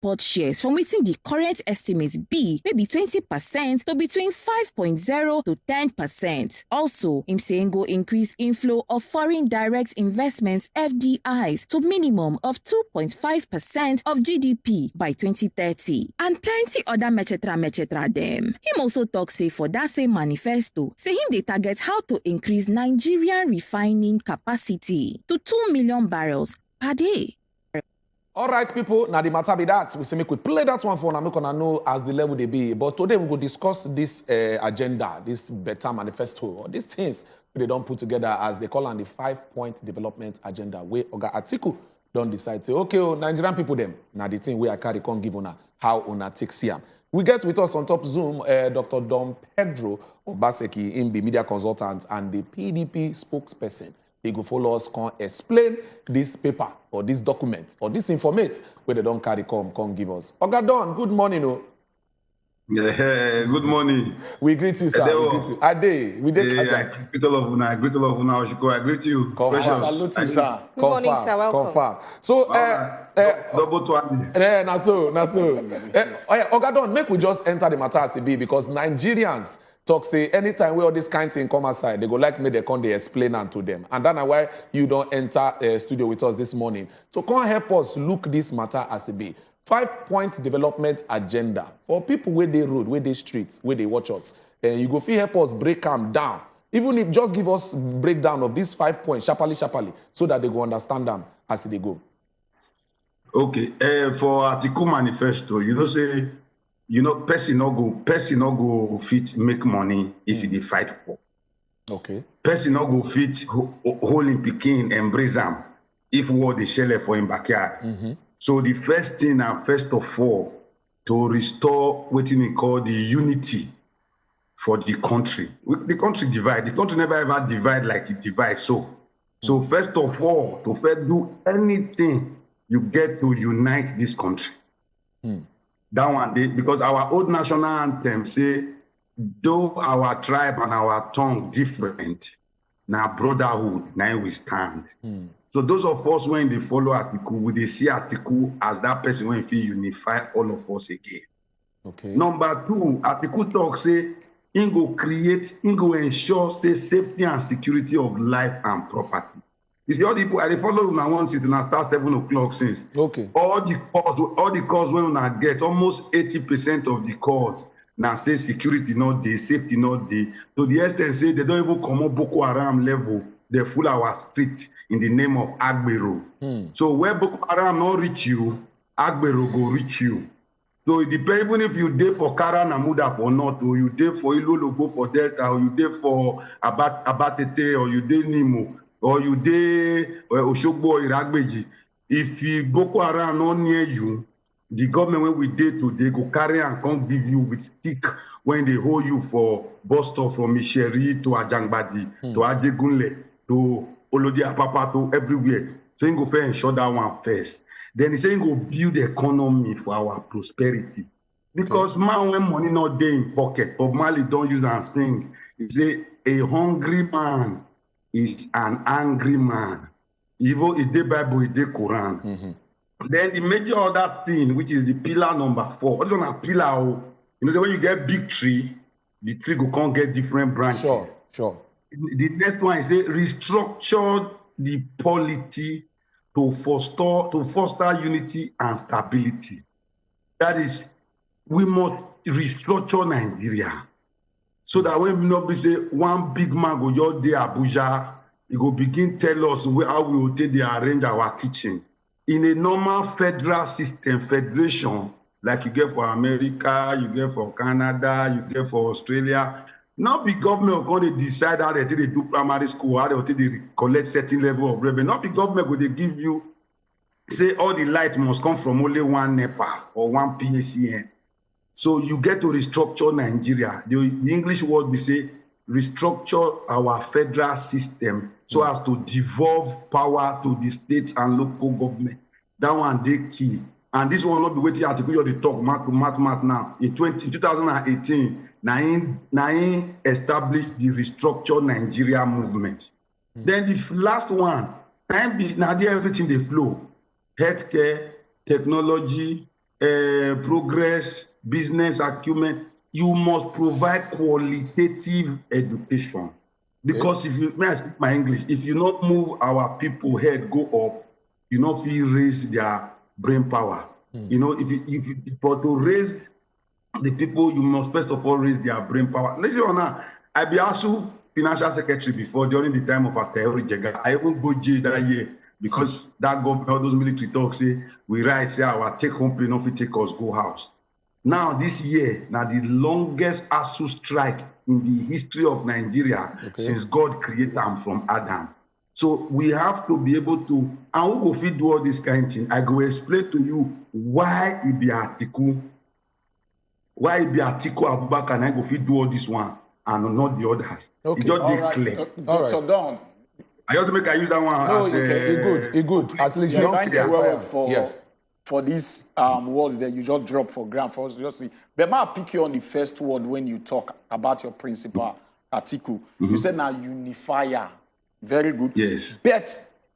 report shares from within the current estimates be maybe 20% to between 5.0 to 10%. Also, im say go increase inflow of foreign direct investments FDIs to minimum of 2.5% of GDP by 2030 and plenty other mechetra dem. Him also talk say for that same manifesto, say him dey target how to increase Nigerian refining capacity to 2 million barrels per day. All right, people, now the matter be that. We say make we play that one for now, make una know as the level they be. But today we will discuss this agenda, this better manifesto, or these things they don't put together as they call on the 5-point development agenda, where Oga Atiku don't decide, say, okay, Nigerian people them, now the thing where I carry con give una how una take see am. We get with us on top Zoom, Dr. Don Pedro Obaseki, in the media consultant and the PDP spokesperson. He go follow us, can explain this paper or this document or this informate where they don't carry come give us. Oga Don, good morning. Yeah, good morning. We greet you, sir. We greet you. Ade, we did. I greet all of una. I greet all of una. I greet you. Salute you, sir. Good morning, sir. Welcome. Confirm. So, double twang. Na so. Oga Don, make we just enter the matter as it be because Nigerians talk say anytime where all this kind of thing come aside, they go like me, they come, they explain and to them. And that's why you don't enter studio with us this morning. So come help us look this matter as it be. 5-point development agenda for people where they road, where they streets, where they watch us. You go feel help us break them down. Even if just give us breakdown of these 5 points, sharply, so that they go understand them as they go. Okay, for Atiku Manifesto, say, person no go fit make money if they fight for. Okay. Person no go fit hold him pikin, embrace him if war they shell for him backyard. So the first thing and first of all, to restore what we call the unity for the country. The country divide. The country never ever divide like it divides. So first of all, to first do anything you get to unite this country. That one day, because our old national anthem say, though our tribe and our tongue different, now brotherhood, now we stand. So those of us when they follow Atiku, we they see Atiku as that person when he unify all of us again. Okay. Number two, Atiku talk say, he go ensure say safety and security of life and property. You see, all the people, I follow now one sit and start 7 o'clock since. Okay. All the calls when I get, almost 80% of the calls now say security not there, safety not there. To the extent say they don't even come up Boko Haram level, they fool our street in the name of Agbero. So where Boko Haram not reach you, Agbero go reach you. So it depends, even if you there for Kara Namuda or not, or you there for Ilolobo for Delta, or you there for Abatete, or you there Nimo, or you there Oshogbo or Iragbeji. If Boko Haram not near you, the government when we did today go carry and come give you with stick when they hold you for bus stop from Misheri to Ajangbadi, to Ajegunle, to Olodi Apapa, to everywhere. So you go fair and shut that one first. Then he's saying go build the economy for our prosperity. Because man, when money not there in pocket, Bob Marley don't use and sing. He say a hungry man is an angry man. Even if the Bible, if the Quran. Then the major other thing, which is the pillar number 4. What is on a pillar? So when you get big tree, the tree go can't get different branches. Sure. The next one is restructure the polity to foster unity and stability. That is, we must restructure Nigeria so that when we not be say one big man go your day Abuja, he go begin tell us how we will take the arrange our kitchen. In a normal federal system, federation, like you get for America, you get for Canada, you get for Australia, not the government going to decide how they do primary school, how they collect certain level of revenue. Not the government going to give you, say all the lights must come from only one NEPA or one PACN. So you get to restructure Nigeria. The English word we say, restructure our federal system so as to devolve power to the states and local government. That one they key. And this one not be waiting article you the talk math now. In 2018, Nain established the Restructure Nigeria movement. Then the last one, now everything they flow. Healthcare, technology, progress, business acumen, you must provide qualitative education. Because if you, may I speak my English, if you not move our people head go up, you not feel raise their brain power. You know, if you but to raise the people, you must first of all raise their brain power. Listen, now, I be also financial secretary before during the time of Atehori Jega. I even go jail that year because that government, all those military talks say we write say our take home pay no fit take us go house. Now this year, now the longest ASU strike in the history of Nigeria since God created them from Adam. So we have to be able to, and who go fit do all this kind of thing. I go explain to you why it be Atiku, Abubakar, and I go fit do all this one and not the others. Okay. It just All dey right. clear. Dr. Don. I just make I use that one No, as it good. At least you Yeah, don't thank clear you well fire. for these words that you just drop for ground for us to just see. But I'll pick you on the first word when you talk about your principal, Atiku. You said now unifier. Very good. Yes. But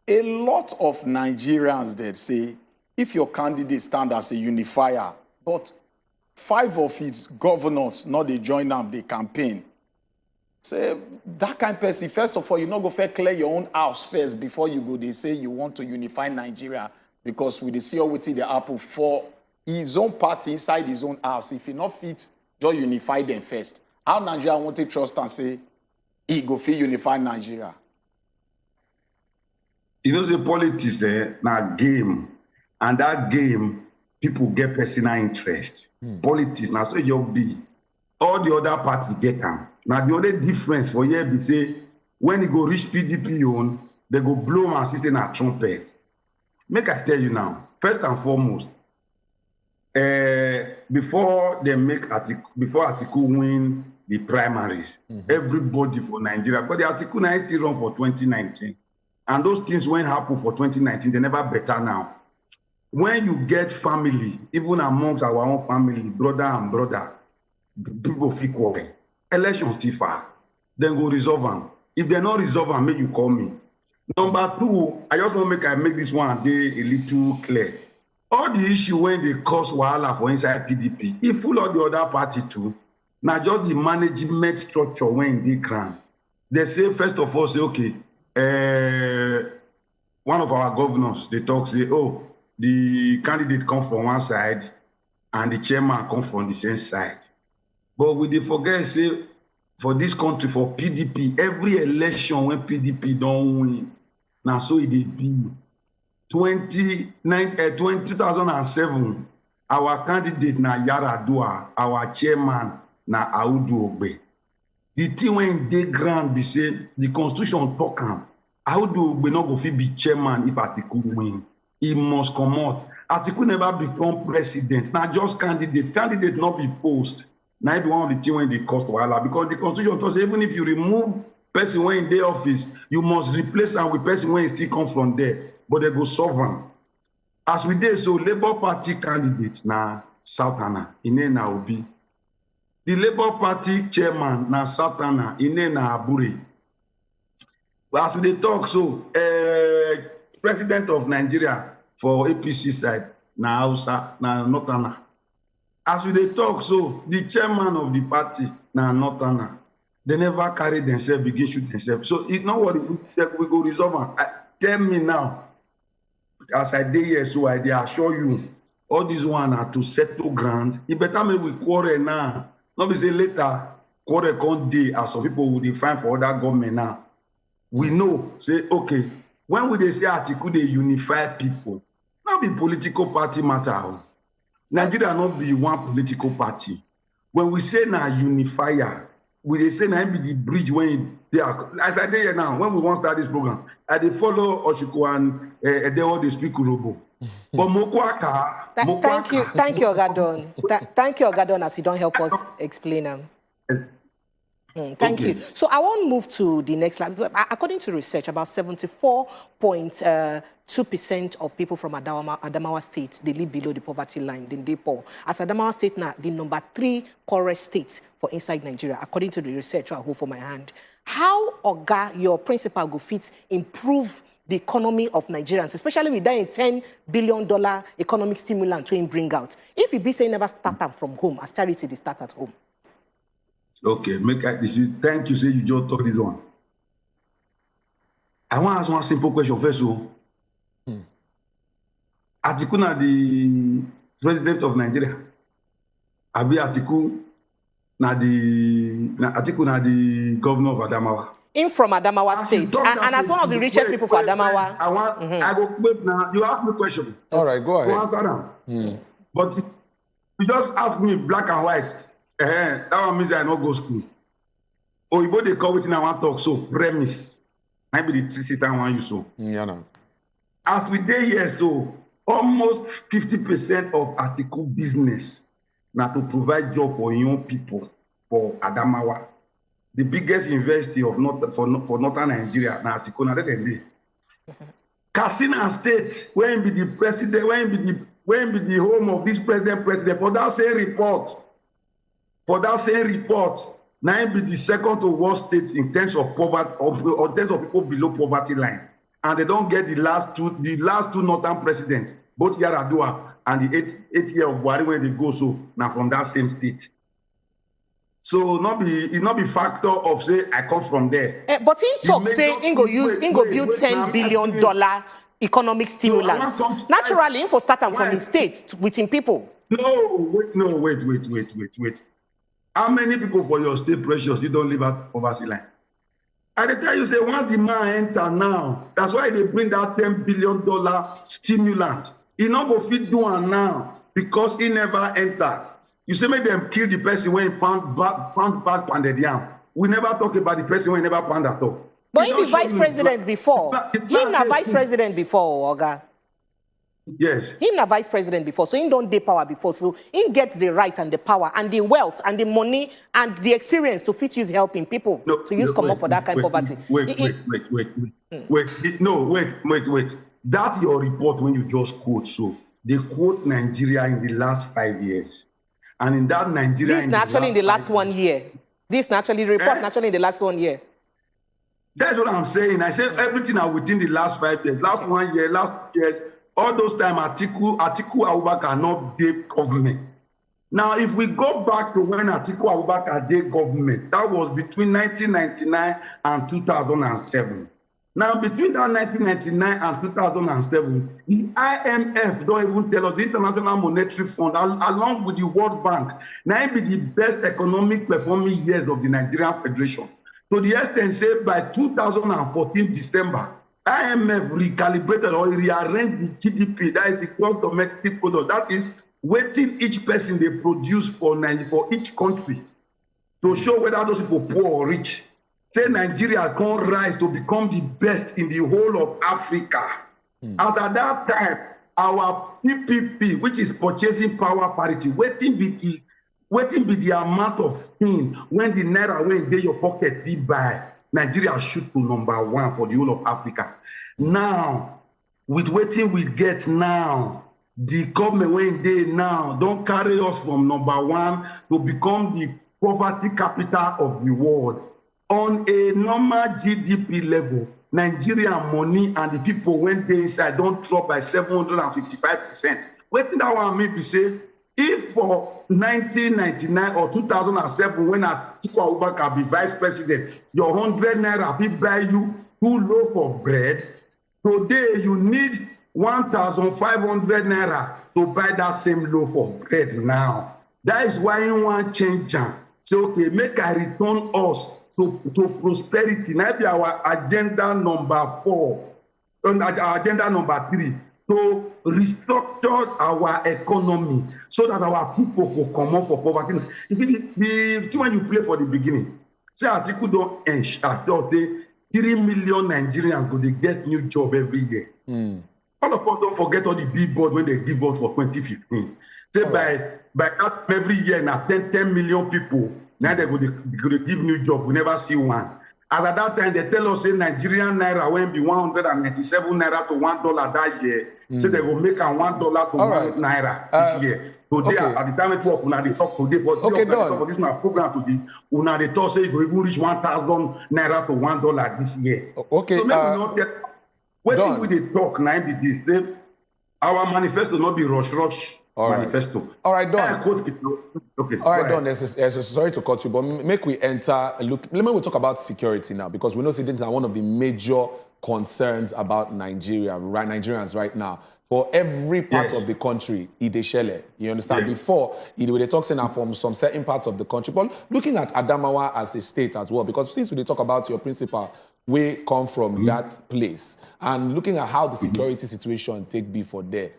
a lot of Nigerians that say, if your candidate stand as a unifier, but 5 of his governors, not they join them, they campaign. Say, that kind of person, first of all, you not go fair clear your own house first before you go. They say you want to unify Nigeria because we see all waiting the apple for his own party inside his own house. If he not fit, just unify them first. How Nigeria want to trust and say, he go fit unify Nigeria? You know, the politics there, now game. And that game, people get personal interest. Politics, now so you'll be. All the other parties get them. Now the only difference for here be say, when you go reach PDP own, they go blow and say na trumpet. Make I tell you now, first and foremost, before Atiku win the primaries, everybody for Nigeria, but the Atiku now still run for 2019. And those things when happen for 2019, they never better now. When you get family, even amongst our own family, brother and brother, people feel quarrel. Elections still far. Then go resolve them. If they not resolve them, make you call me. Number 2, I just want to make this one day a little clear. All the issue when they cause wahala for inside PDP, if full of the other party too, now just the management structure when they grant. They say, first of all, say, okay, one of our governors, they talk, say, oh, the candidate come from one side and the chairman come from the same side. But we dey forget, say, for this country, for PDP, every election when PDP don't win, now so it dey be. 2007, our candidate na Yaradua, our chairman na Audu Ogbe. The thing when they grant be say, the constitution talk am, Audu Ogbe not go fit be chairman if Atiku win. He must come out. Atiku never become president. Now just candidate. Candidate not be post. Now be one of the things when they cost wahala. Because the constitution tells even if you remove person when in their office, you must replace them with person when still come from there. But they go solve them. As we did, so Labour Party candidate na Southana, Ine na Obi. The Labour Party chairman na Southana, Ine na Abure. But as we dey talk, so president of Nigeria for APC side na Hausa, na Northerner. As we dey talk, so the chairman of the party na Northerner. They never carry themselves, begin shoot themselves. So it's not what we go resolve am. Tell me now, as I dey here, so I dey assure you, all these one are to settle ground. It better make we quarrel now. Not be say later, quarrel come dey as some people will define for other government now. We know, say, okay, when we dey say Atiku dey unify people, not be political party matter. Nigeria not be one political party. When we say na unifier, we dey say na be the bridge when they are. Like I dey here now, when we want to start this program, I dey follow Oshiko and Edewo dey speak Urobo. But Mokwaka. Thank you, Ogadon. Thank you, Ogadon, as you don't help us explain them. Thank you. So I want to move to the next slide. According to research, about 74.2% of people from Adamawa State, they live below the poverty line. They poor. As Adamawa State now, the number 3 poorest state for inside Nigeria, according to the research I hold for my hand. How, Oga, your principal go fit improve the economy of Nigerians, especially with that $10 billion economic stimulant to bring out. If you be saying never start them from home, as charity, they start at home. Okay, thank you, say you just talk this one. I want to ask one simple question first. So, Atiku na the president of Nigeria. Abi Atiku na the governor of Adamawa. In from Adamawa State, and as one of the richest people for Adamawa. I go wait now. You ask me a question. All right, go ahead. Go answer them. But you just ask me black and white. That one means I not go school. Or you they call it in I want talk so premise. Maybe the trick I want you so. Yeah, no. As we day here, so almost 50% of Atiku business now to provide job for young people for Adamawa. The biggest university of for northern Nigeria now Atiku na that day. Katsina State, when be the president, when be the home of this president, for that same report. For that same report, now be the second to worst state in terms of poverty, or in terms of people below poverty line, and they don't get the last two northern presidents, both Yaradua and the eight year of Buhari when they go so now from that same state. So it not be factor of say I come from there. But in talk say in go build $10 billion economic stimulants. Naturally, in for start them from the state within people. No, wait. How many people for your state precious you don't live at poverty line? I tell you, say once the man enter now, that's why they bring that $10 billion stimulant. He not go fit do one now because he never enter. You say make them kill the person when he pound back pounded yam. We never talk about the person when he never pound at all. But he be vice president before. Him na vice president before, Oga. Yes. Him na vice president before, so he don't dey power before. So he gets the right and the power and the wealth and the money and the experience to fit use helping people to use come up for that kind of poverty. Wait. That's your report when you just quote. So they quote Nigeria in the last 5 years. And in that Nigeria... This naturally in the last 1 year. This naturally report naturally in the last 1 year. That's what I'm saying. I said everything are within the last 5 years. Last 1 year, last 2 years, all those time Atiku Abubakar not did government. Now, if we go back to when Atiku Abubakar did government, that was between 1999 and 2007. Now, between that 1999 and 2007, the IMF don't even tell us, the International Monetary Fund, along with the World Bank, now it be the best economic performing years of the Nigerian Federation. To the extent, say, by 2014 December, IMF recalibrated or rearranged the GDP, that is the gross domestic product, that is waiting each person they produce for each country to show whether those people poor or rich. Say Nigeria can rise to become the best in the whole of Africa. As at that time, our PPP, which is purchasing power parity, waiting be the amount of thing when the naira when they your pocket be buy. Nigeria shoot to #1 for the whole of Africa. Now, with waiting we get now, the government when they now don't carry us from #1 to become the poverty capital of the world. On a normal GDP level, Nigerian money and the people when they inside don't drop by 755%. Waiting that one maybe say, if for 1999 or 2007, when Atiku Abubakar be vice president, your 100 naira will buy you 2 loaves of bread. Today, you need 1,500 naira to buy that same loaf of bread now. That is why you want change. So, okay, make a return us to prosperity. Now be our agenda number 4, and our agenda number 3. To restructure our economy so that our people will come up for poverty. If the when you play for the beginning, say Atiku don't end just say 3 million Nigerians go they get new job every year. All of us don't forget all the billboard when they give us for 2015. Say by that every year now 10 million people now they go they give new job. We never see one. As at that time, they tell us, say, Nigerian naira will be 197 naira to $1 that year. So they will make a $1 to $1 naira this year. Today, at the time it was, they talk today, but for this program today, they talk, say, it will even reach 1,000 naira to $1 this year. Okay. So maybe not get. Waiting with the talk, now be this. Our manifesto not be rush All right. manifesto. All right, Don. Okay. All right, Don. Sorry to cut you, but make we enter. Look, let me talk about security now, because we know this is one of the major concerns about Nigerians right now. For every part of the country, Ideshele, you understand? Yes. Before, they talk now from some certain parts of the country, but looking at Adamawa as a state as well, because since we talk about your principal, we come from that place, and looking at how the security situation take be for there.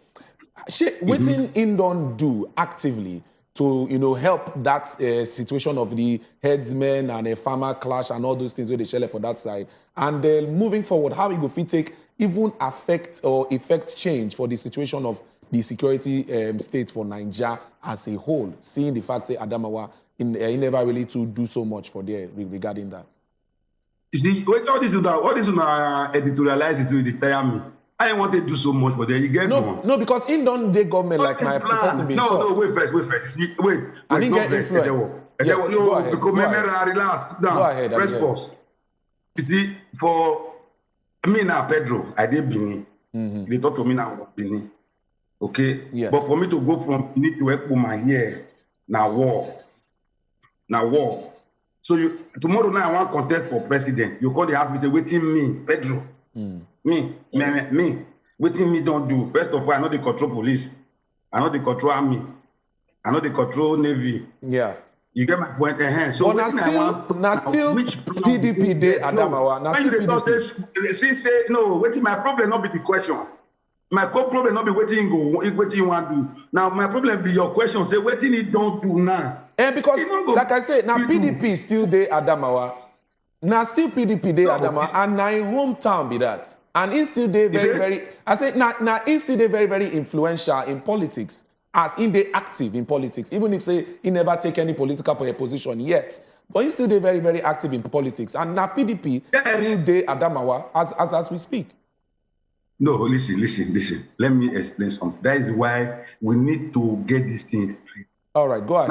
Waiting in don't do actively to help that situation of the headsmen and a farmer clash and all those things where they share for that side, and then moving forward, how it go fit take even effect change for the situation of the security state for Nigeria as a whole, seeing the fact that Adamawa never really to do so much for there regarding that. You see, all this editorialize it to the tire me. I want to do so much, but then you get no, because in don't the government like my person being wait first. I didn't get influence. Yes, no, because relax, down. Go ahead. Response. You see, for me now, Pedro, I did Benin. They talk to me now about Benin. Okay? Yes. But for me to go from Benin to Ekpoma here, now war. So tomorrow night I want contest for president. You call the house, me say, waiting me, Pedro. Me. Waiting me don't do. First of all, I know they control police. I know they control army. I know they control navy. Yeah. You get my point? So but now still PDP day Adamawa. Now still PDP. Say no. Waiting, my problem not be the question. My problem not be waiting you want to do. Now my problem be your question. Say waiting it don't do now. Because like I said, now PDP still day Adamawa. Now still PDP day Adamawa, and now in hometown be that. And he still they very I said now he still they very influential in politics, as in they active in politics, even if say he never take any political position yet, but he still they very active in politics, and now PDP still they Adamawa as we speak. No, listen. Let me explain something. That is why we need to get this thing straight. All right, go ahead.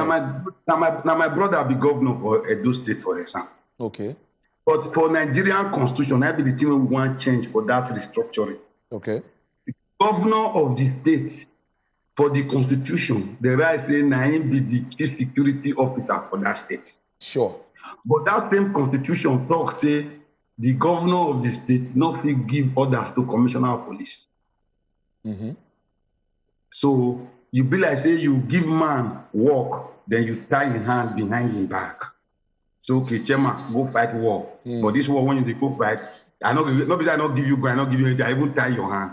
Now my brother be governor for Edo State, for example. Okay. But for Nigerian constitution, that be the thing we want change for that restructuring. Okay. The governor of the state, for the constitution, the right say Naim be the chief security officer for that state. Sure. But that same constitution talks say the governor of the state not fit give order to commissioner of police. So you be like say you give man work, then you tie his hand behind his back. So okay, chairman, go fight war. But this war, when you go fight, I not give you anything, I even tie your hand.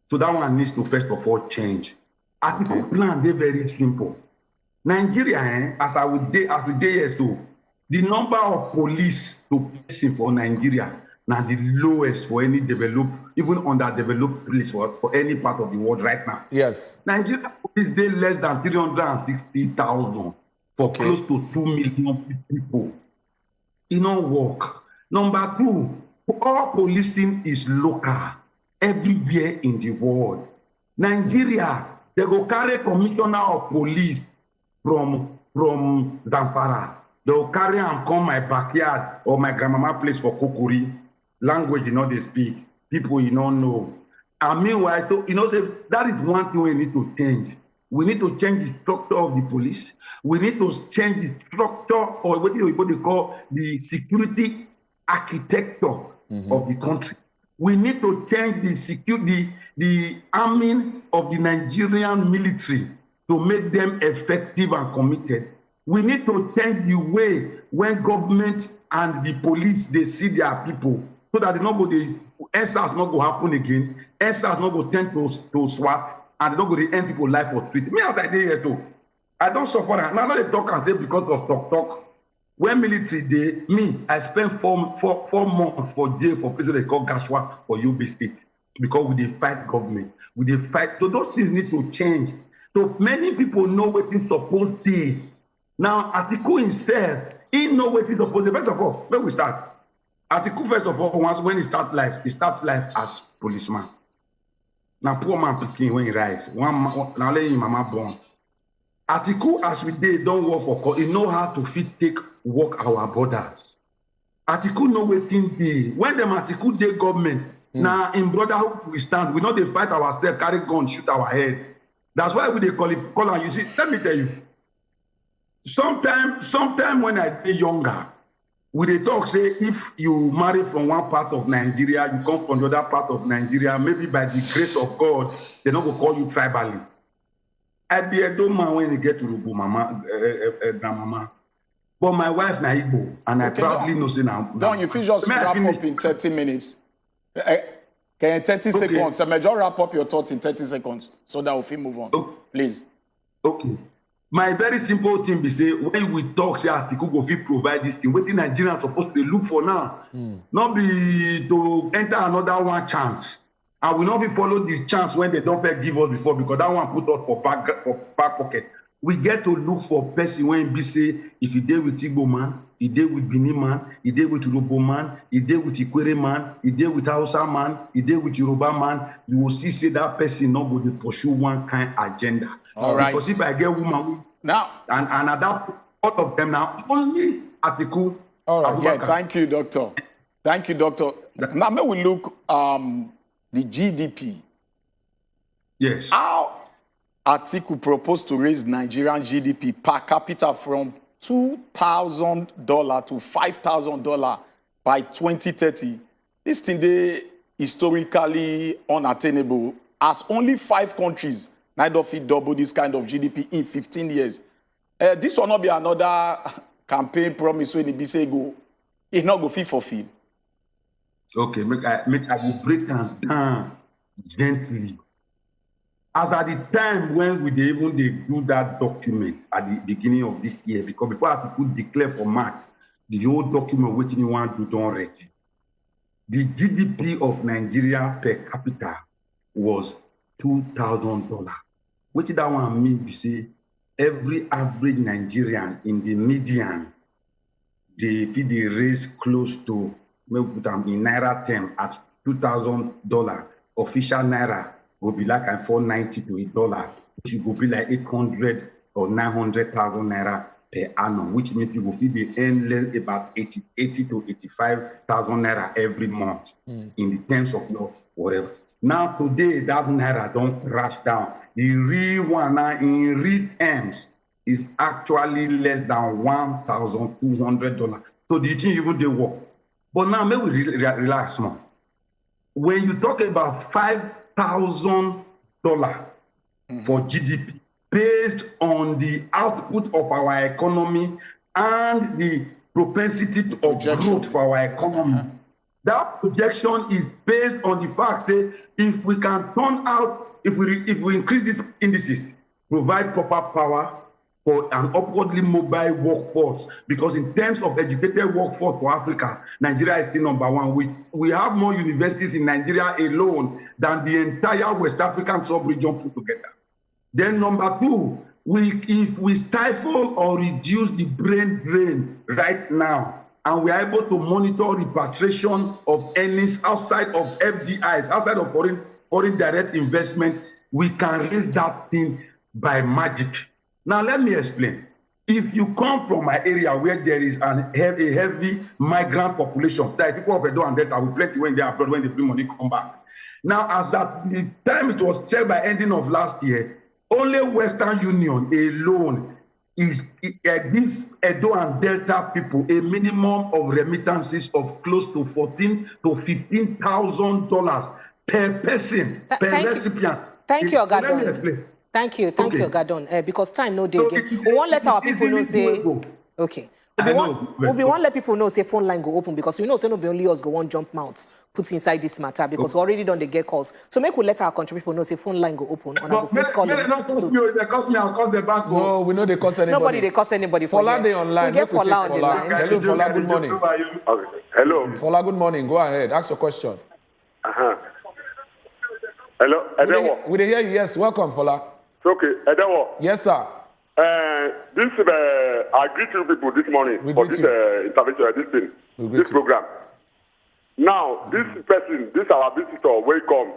So that one needs to first of all change. Atiku plan, they're very simple. Nigeria, as we day here, so the number of police to person for Nigeria now the lowest for any developed, even underdeveloped place for any part of the world right now. Yes. Nigeria police day less than 360,000 for close to 2 million people. It don't work. Number two, all policing is local everywhere in the world. Nigeria, they go carry commissioner of police from Zamfara. They will carry and come my backyard or my grandmama place for Kokori. Language, they speak. People, don't know. And meanwhile, so, say, that is one thing we need to change. We need to change the structure of the police. We need to change the structure, or what they call the security architecture of the country. We need to change the arming of the Nigerian military to make them effective and committed. We need to change the way when government and the police they see their people, so that the SARS not go happen again. SARS not go tend to swap, and they don't go to end people life for street. Me as I did here too, I don't suffer. Now they talk and say because of talk. When military day, I spent four months for jail for prison they call Gashwa for UB State because we dey fight government. We dey fight. So those things need to change. So many people know what is supposed to. Now Atiku himself, he know what is supposed to. First of all, where we start. Atiku first of all, once when he start life as policeman. Now poor man picking when he rise. Now let him mama born. Atiku as we dey don't work for court. He know how to take work our borders. Atiku know wetin dey. When them Atiku dey government, Now, in brotherhood, we stand. We know they fight ourselves, carry gun, shoot our head. That's why we they call and you see, let me tell you. Sometime when I was younger, we they talk, say, if you marry from one part of Nigeria, you come from the other part of Nigeria, maybe by the grace of God, they not go call you tribalist. I be a dumb man when you get to Rubu, mama, grandmama. But my wife na Igbo, and I proudly know say now. Don't you feel just wrap up in 30 minutes? Can 30 seconds? So major wrap up your thoughts in 30 seconds so that we move on. Please. Okay. My very simple thing be say when we talk, say Atiku go fit provide this thing. What the Nigerians supposed to look for now? Not be to enter another one chance. And we not be follow the chance when they don't give us before because that one put us for back pocket. We get to look for person when be say if he deal with Igbo man, he deal with Benin man, he deal with Yoruba man, he deal with Ikwere man, he deal with Hausa man, he deal with Yoruba man. You will see say that person not going to pursue one kind agenda. All right. Because if I get woman now and adapt all of them now only Atiku. All right. Yeah, thank you, doctor. Thank you, doctor. Now may we look the GDP. Yes. How Atiku proposed to raise Nigerian GDP per capita from $2,000 to $5,000 by 2030. This thing is historically unattainable, as only 5 countries neither fit double this kind of GDP in 15 years. This will not be another campaign promise when it be say go. It's not go fit for fit. Okay, I will break down gently. As at the time when they do that document at the beginning of this year, because before I could declare for March, the old document which you want to don't read. The GDP of Nigeria per capita was $2,000. What did that one mean? You say every average Nigerian in the median, they raise close to, maybe put them in naira term at $2,000. Official naira will be like $490 to $1, which will be like 800 or 900,000 naira per annum, which means you will be earn about 80 to 85,000 naira every month in the terms of your whatever. Now today that naira don't crash down. The real one now in real terms is actually less than $1,200. So the thing even they work. But now maybe we relax more. When you talk about $5,000 for GDP based on the output of our economy and the propensity of growth for our economy, that projection is based on the fact say if we can turn out, if we increase these indices, provide proper power for an upwardly mobile workforce, because in terms of educated workforce for Africa, Nigeria is still number one. We have more universities in Nigeria alone than the entire West African sub-region put together. Then number two, if we stifle or reduce the brain drain right now, and we are able to monitor repatriation of earnings outside of FDIs, outside of foreign direct investments, we can raise that thing by magic. Now, let me explain. If you come from my area where there is a heavy migrant population, like people of Edo and Delta, with plenty when they are abroad, when they bring money, come back. Now, as at the time it was checked by ending of last year, only Western Union alone gives Edo and Delta people a minimum of remittances of close to $14,000 to $15,000 per person, per recipient. Thank you, Ogadon. Let me explain. Thank you, Ogadon. Because time no day again. We won't let our people know say. Okay. We won't let people know say phone line go open, because we know say no be only us go one jump mouth put inside this matter, because we already done the get calls. So make we let our country people know say phone line go open. And I fit call them. They cost me, I'll call the bank. No, we know they cost anybody. Nobody they cost anybody. Fola they online. We get Fola on the line. Hello, Fola, good morning. Okay. Hello. Fola, good morning. Go ahead. Ask your question. Hello, Edewo. We hear you. Yes, welcome, Fola. Okay, Edewo. Yes, sir. I greet you people this morning for this intervention, this program. Now, this person, this our visitor, welcome.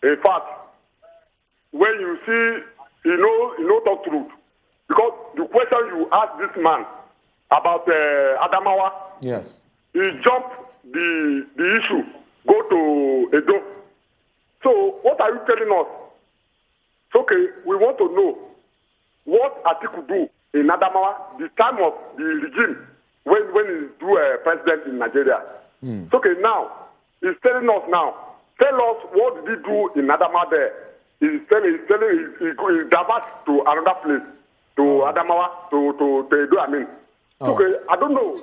In fact, when you see, you know talk truth, because the question you ask this man about Adamawa, yes, he jumped the issue go to Edo. So what are you telling us? Okay, we want to know what Atiku do in Adamawa, the time of the regime when he do president in Nigeria. Okay, now he's telling us now. Tell us what did he do in Adamawa there. He's telling he diverts to another place, to Adamawa, to Edo. I mean, okay, I don't know.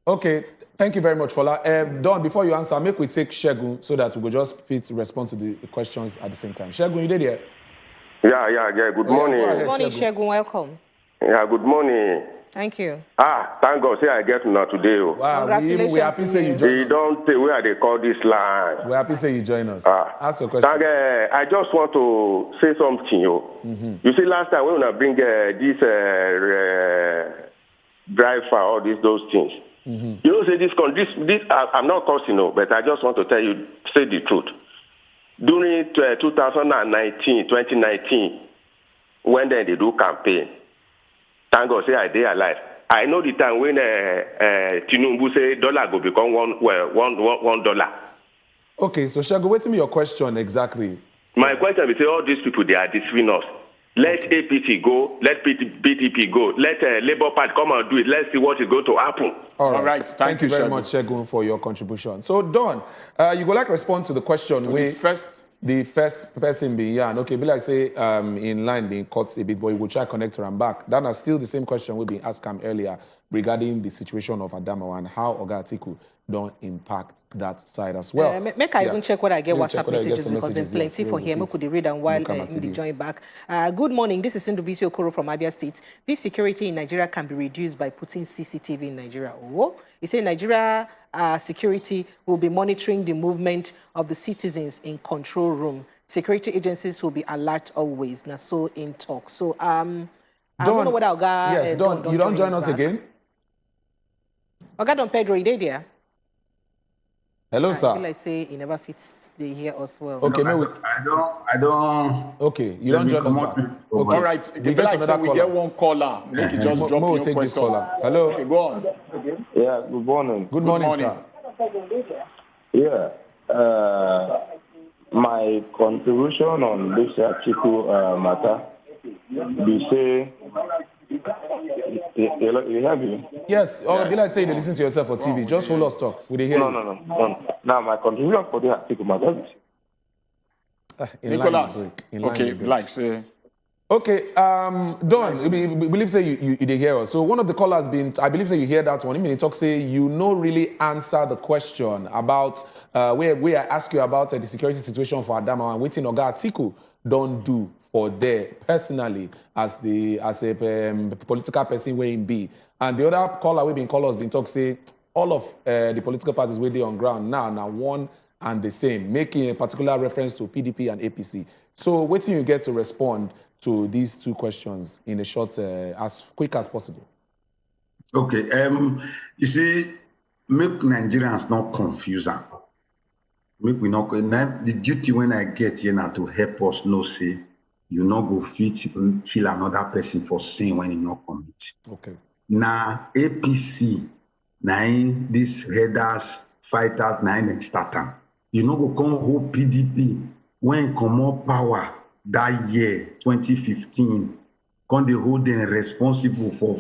Okay, thank you very much, Fola. Don, before you answer, make we take Shegun so that we will just fit respond to the questions at the same time. Shegun, you did here? Yeah. Good morning. Good morning, Shegun. Welcome. Yeah, good morning. Thank you. Thank God. Say I get now today. Wow, Congratulations. we happy say you join They us. don't say where they call this line. We're happy say you join us. Ask your question. I just want to say something. You see, last time when I bring this driver, all those things. You know, say this. I'm not cursing, but I just want to tell you, say the truth. During 2019, when they do campaign, thank God say I dey alive. I know the time when Tinubu say dollar go become $1. Okay, so Shegun, wait till me your question exactly. My question is, say all these people, they are deceiving us. Let APC go, let PDP go, let Labour Party come and do it. Let's see what is going to happen. All right. Thank you very much, Shegun, for your contribution. So, Don, you go like respond to the question. The first person being Yan. Okay, be like say in line being cut a bit, but we will try to connect her and back. That is still the same question we've been asked earlier regarding the situation of Adamawa and how Oga Atiku don't impact that side as well. Make I even check what I get WhatsApp messages because there's plenty for him. I could read and while in join back. Good morning. This is Ndubisi Okoro from Abia State. This security in Nigeria can be reduced by putting CCTV in Nigeria. He said Nigeria security will be monitoring the movement of the citizens in control room. Security agencies will be alert always. Now, so in talk. So I don't know what Oga. Yes, Don, you don't join us back again. Oga Don Pedro, you there? Hello, sir. I feel like say he never fits the hear us well. Okay, I don't. Okay, you don't join us back. Okay. All right, we get one caller. Make it just drop your take question. this caller. Hello. Okay, go on. Yeah, good morning. Good morning, sir. Yeah. My contribution on this Atiku matter, we say, you have me? Yes, or be like say you listen to yourself on TV. Just follow us talk. We hear you. No. Now, my contribution for the Atiku matter is Nicholas. Okay, like say. Okay, Don, we believe say you did hear us. So one of the callers I believe say you hear that one. He talk say you no really answer the question about where I ask you about the security situation for Adamawa and waiting Oga Atiku don't do for there personally as a political person where in be. And the other caller we been callers been talk say all of the political parties where they on ground now one and the same, making a particular reference to PDP and APC. So waiting you get to respond to these two questions in a short, as quick as possible. Okay. You see, make Nigerians not confuse them. Make we not. The duty when I get here now to help us know say you not go fit kill another person for sin when he not commit. Okay. Now APC, now these headers, fighters, now they start them. You know go come hold PDP when come up power. That year, 2015, when they hold them responsible for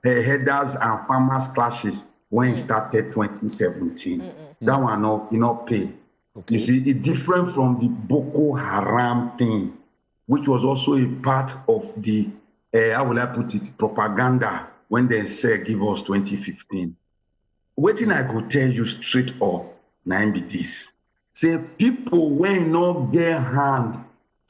headers and farmers clashes when it started 2017. That one not pay. Okay. You see, it's different from the Boko Haram thing, which was also a part of the, how will I put it, propaganda when they said give us 2015. Waiting I could tell you straight up, now be this. Say people when not get hand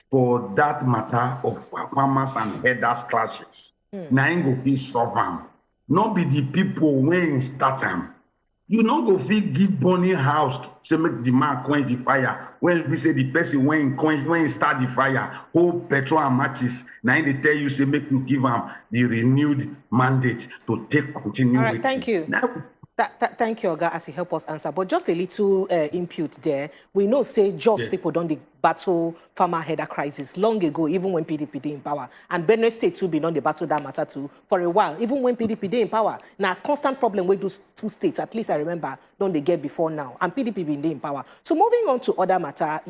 for that matter of farmers and headers clashes. Now ain't go fit solve them. Not be the people when start them. You not go fit give Bonnie house to make the man quench the fire. When we say the person when start the fire, hold petrol and matches. Now they tell you say make you give them the renewed mandate to take continue. All right, thank you. Now, Thank you, Oga, as you help us answer. But just a little input there. We know, say, just people don't battle farmer header crisis long ago, even when PDP did in power. And Benue State too been on the battle that matter too for a while, even when PDP did in power. Now, constant problem with those two states, at least I remember, don't they get before now. And PDP been in power. So moving on to other matter,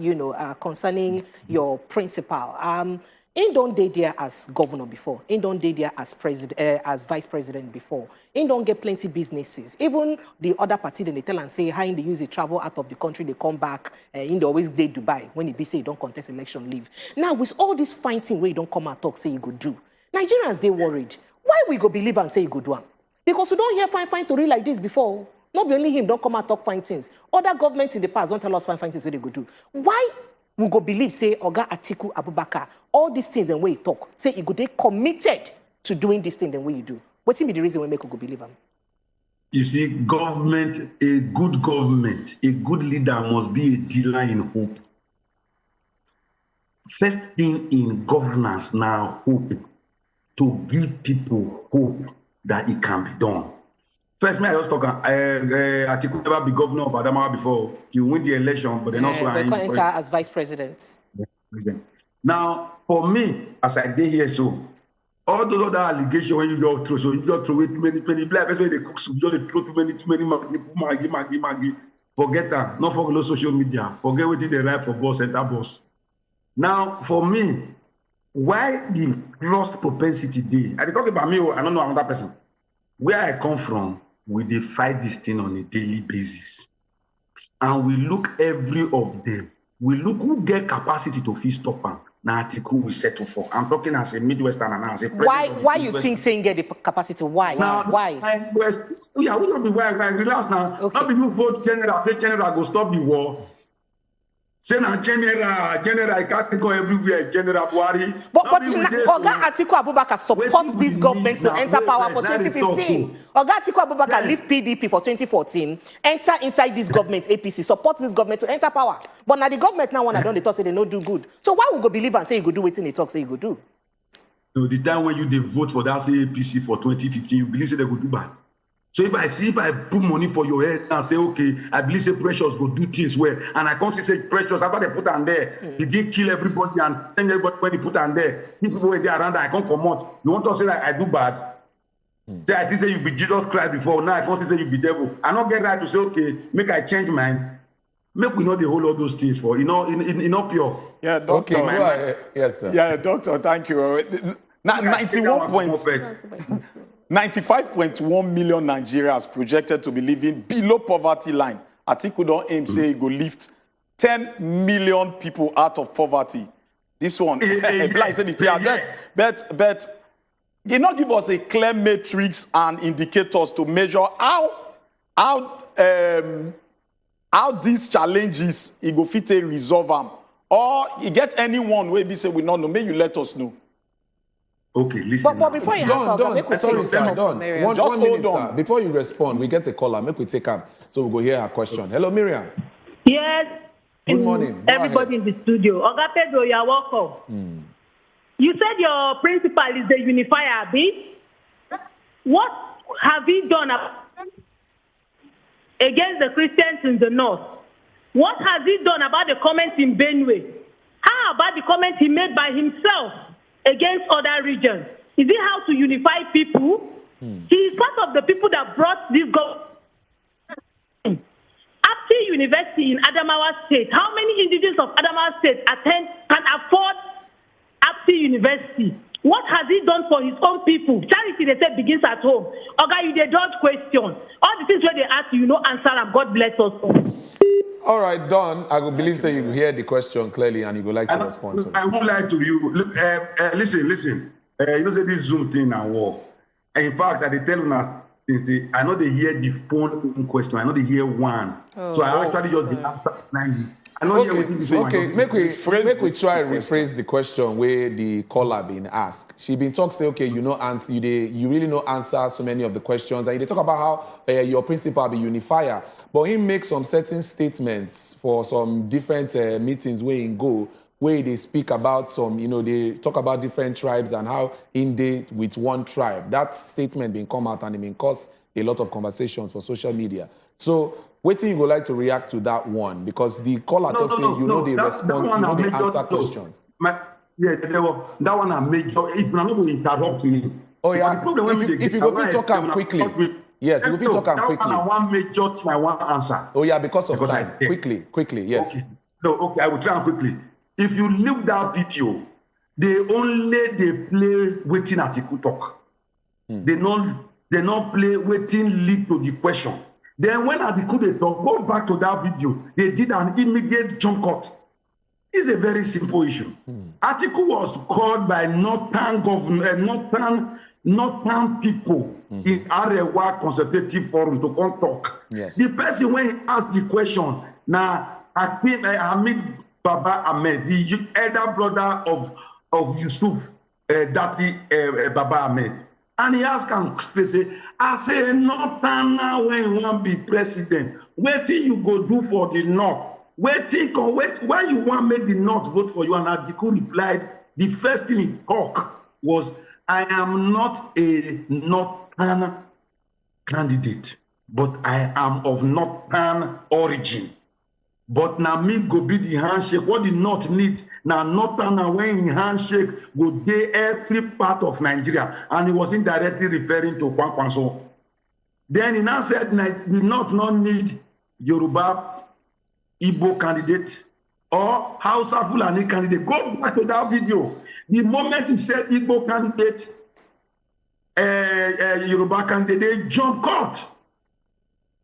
concerning your principal. In don't they there as governor before. In don't they there as president, as vice president before. In don't get plenty businesses. Even the other party, they tell and say how in they use it travel out of the country, they come back. In they always day Dubai when it be say you don't contest election leave. Now with all this fighting where you don't come and talk, say you go do. Nigerians they worried. Why we go believe and say you go do? Because we don't hear fine story like this before. Not only him don't come and talk fine things. Other governments in the past don't tell us fine things where they go do. Why? We go believe, say, Oga Atiku Abubakar, all these things and way you talk, say, you go they committed to doing this thing the way you do. What's be the reason we make you go believe him? You see, government, a good leader must be a dealer in hope. First thing in governance now, hope. To give people hope that it can be done. First, I was talking, Atiku never be governor of Adamawa before. He win the election, but then also I enter as vice president. Now, for me, as I did here, so all those other allegations when you go through, so you just throw it many black person they cook soup, you just throw too many maggi. Forget that. Not for social media. Forget what they write for boss, enter boss. Now, for me, why the lost propensity day? I talk about me, I don't know another person. Where I come from, we dey fight this thing on a daily basis. And we look every of them. We look who get capacity to feel stop them. Now Atiku we settle for. I'm talking as a Midwestern and as a president. Why you think saying get the capacity? Why? Now, why? Yeah, we don't be why relax now. Okay. Not people vote general go stop the war. Say now general, I can't go everywhere, General Buhari. But Oga Atiku Abubakar supports this government to enter power for 2015. Oga Atiku Abubakar leave PDP for 2014, enter inside this government, APC, support this government to enter power. But now the government now when I don't talk say they no do good. So why we go believe and say you go do what they talk say you go do? So the time when you vote for that say APC for 2015, you believe say they go do bad. So if I put money for your head and say, okay, I believe say Precious go do things well, and I can't say Precious after they put on there, he did kill everybody and send everybody when he put on there. People were there around, I can't come out. You want to say that I do bad? Say I think say you be Jesus Christ before, now I can't say you be devil. I don't get right to say, okay, make I change mind. Make we know the whole of those things for, pure. Yeah, doctor. Okay, yes, sir. Yeah, doctor, thank you. 95.1 million Nigerians projected to be living below poverty line. Atiku don't aim say he go lift 10 million people out of poverty. This one, like said it, but he not give us a clear matrix and indicators to measure how these challenges he go fit resolve them. Or you get anyone where we say we not know, may you let us know. Okay, listen. But before you answer, sorry, sir, Don. One minute, on. sir. Before you respond, we get a caller. Make we take her. So we'll go hear her question. Hello, Miriam. Yes. Good morning. Go Everybody ahead. in the studio. Oga Pedro, you are welcome. You said your principal is the unifier, Abi. What have he done against the Christians in the north? What has he done about the comments in Benue? How about the comments he made by himself against other regions? Is it how to unify people? He is part of the people that brought this government. APC University in Adamawa State. How many individuals of Adamawa State can afford APC University? What has he done for his own people? Charity, they say, begins at home. Okay, you they dodge question. All the things where they ask you, answer them. God bless us all. All right, Don, I believe say you hear the question clearly and you would like to respond to it. I won't lie to you. Look, listen. Say this Zoom thing now war. In fact, they tell us, I know they hear the phone question. I know they hear one. So I actually just the answer 90. I know make we try and rephrase the question where the caller been asked. She been talk say, okay, you answer, you really know answer so many of the questions, and they talk about how your principal be unifier, but he makes some certain statements for some different meetings where he go, where they speak about some, they talk about different tribes and how in date with one tribe. That statement been come out and it been cause a lot of conversations for social media. So, waiting you would like to react to that one because the caller talks saying you know they respond, you know they answer questions. That one a major. If you're not going to interrupt me. Oh yeah. If you go to talk am quickly. Yes, if you talk am quickly. That one major thing I want answer. Oh yeah, because of time. Quickly, yes. Okay. No, okay, I will try and quickly. If you look that video, they play waiting Atiku talk. They not play waiting lead to the question. Then when Atiku they talk, go back to that video. They did an immediate jump cut. It's a very simple issue. Atiku was called by Northern people in Arewa Consultative Forum to come talk. Yes. The person when he asked the question, now I think Hamid Baba Ahmed, the elder brother of Yusuf Dati Baba Ahmed, and he asked him, I say, Northern now when you want to be president, wait till you go do for the North. Wait, why you want to make the North vote for you? And Atiku replied, the first thing he talked was, I am not a Northern candidate, but I am of Northern origin. But now me go be the handshake. What the North need? Now Northern and when handshake go dey every part of Nigeria. And he was indirectly referring to Kwankwanso. Then he now said, we not need Yoruba Igbo candidate or Hausa Fulani candidate. Go back to that video. The moment he said Igbo candidate, Yoruba candidate, they jump cut.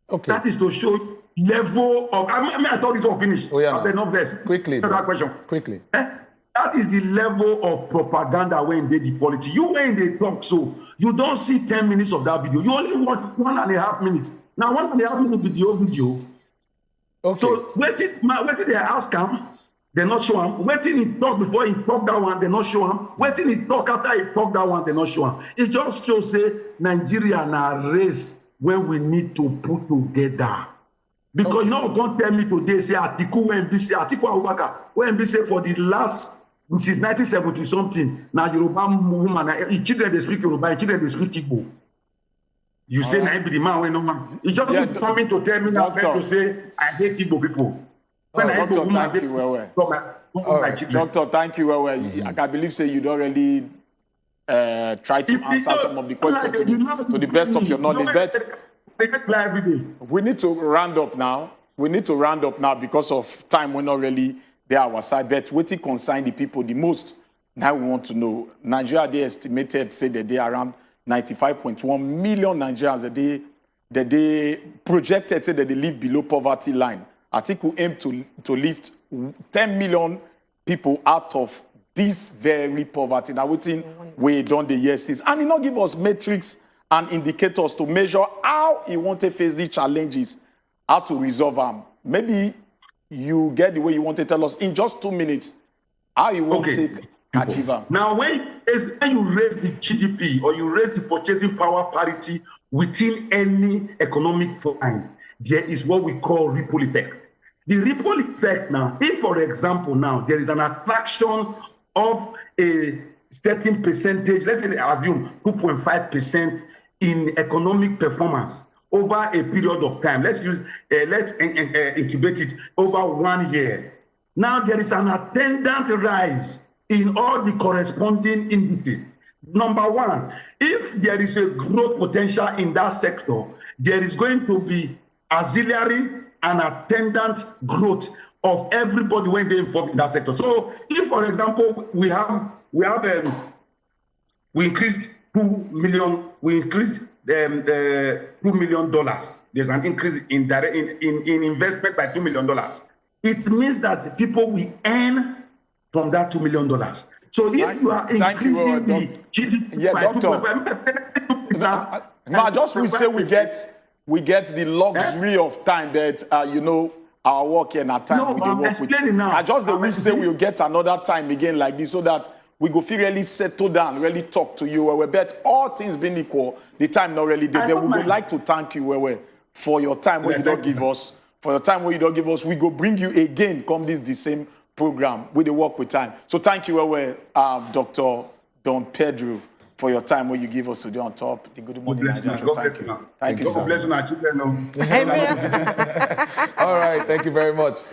Okay. That is to show level of. I thought this was finished. Oh yeah. No. Quickly. That question. Quickly. That is the level of propaganda when they the politics. You when they talk, so you don't see 10 minutes of that video. You only watch 1.5 minutes. Now 1.5 minutes with your video. Okay. So wait till they ask him, they not show him. Wait till he talk before he talk that one, they not show him. Wait till he talk after he talk that one, they not show him. It just shows say Nigeria na race when we need to put together. Because you know, don't tell me today say Atiku when be say Atiku Abubakar when be say for the last since 1970 something. Now Yoruba woman, children they speak Yoruba, children they speak Igbo. You say na be the man when no man. You just coming to tell me now to say I hate Igbo people. When I Doctor, thank you well. Doctor, thank you well. I can believe say you don't really try to answer some of the questions to the best of your knowledge. But we need to round up now. Because of time. We're not really there our side. But what it concern the people the most, now we want to know. Nigeria, they estimated, say that they are around 95.1 million Nigerians that they projected, say that they live below poverty line. Atiku aim to lift 10 million people out of this very poverty. Now, we done the years. And he not give us metrics and indicators to measure how he want to face these challenges, how to resolve them. Maybe you get the way you want to tell us in just 2 minutes how you want to achieve them. Now, when you raise the GDP or you raise the purchasing power parity within any economic line, there is what we call ripple effect. The ripple effect now, if for example now there is an attraction of a certain percentage, let's say assume 2.5% in economic performance over a period of time. Let's incubate it over 1 year. Now there is an attendant rise in all the corresponding indices. Number one, if there is a growth potential in that sector, there is going to be auxiliary and attendant growth of everybody when they involved in that sector. So, if, for example, we increase $2 million, $2 million. There's an increase in investment by $2 million. It means that people will earn from that $2 million. So, if you are increasing the GDP by 2%, no, I just will say we get the luxury of time that our work here and our time we work with. Now. I just the wish say we'll get another time again like this so that we go feel really settle down, really talk to you. We bet all things being equal, the time not really there. We would like to thank you for your time where you don't give us. For your time where you don't give us, we go bring you again. Come the same program with the work with time. So thank you, Dr. Don Pedro. for your time when you give us today on top the Good Morning Nigeria show. Thank you. Thank you, sir. God bless you, children. All right, thank you very much.